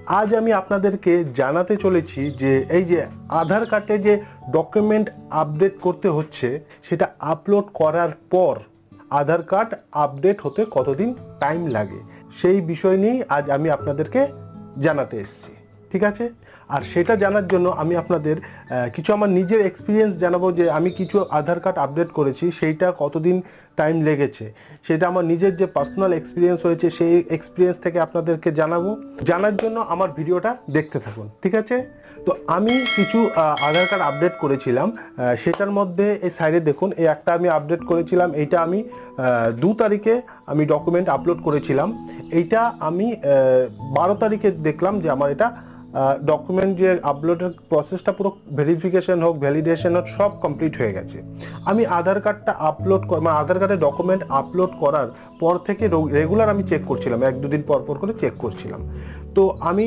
আজ আমি আপনাদেরকে জানাতে চলেছি যে এই যে আধার কার্ডে যে ডকুমেন্ট আপডেট করতে হচ্ছে সেটা আপলোড করার পর আধার কার্ড আপডেট হতে কতদিন টাইম লাগে সেই বিষয় নিয়েই আজ আমি আপনাদেরকে জানাতে এসেছি। ঠিক আছে, আর সেটা জানার জন্য আমি আপনাদের কিছু আমার নিজের এক্সপিরিয়েন্স জানাবো যে আমি কিছু আধার কার্ড আপডেট করেছি সেইটা কতদিন টাইম লেগেছে, সেটা আমার নিজের যে পার্সোনাল এক্সপিরিয়েন্স হয়েছে সেই এক্সপিরিয়েন্স থেকে আপনাদেরকে জানাবো। জানার জন্য আমার ভিডিওটা দেখতে থাকুন। ঠিক আছে, তো আমি কিছু আধার কার্ড আপডেট করেছিলাম, সেটার মধ্যে এই সাইডে দেখুন এই একটা আমি আপডেট করেছিলাম, এইটা আমি 2 তারিখে আমি ডকুমেন্ট আপলোড করেছিলাম। এইটা আমি 12 তারিখে দেখলাম যে আমার এটা ডকুমেন্ট যে আপলোডের প্রসেসটা পুরো ভেরিফিকেশন হোক ভ্যালিডেশন হোক সব কমপ্লিট হয়ে গেছে। আমি আধার কার্ডটা আপলোড মানে আধার কার্ডের ডকুমেন্ট আপলোড করার পর থেকে রেগুলার আমি চেক করছিলাম, 1-2 দিন পর পর করে চেক করছিলাম। তো আমি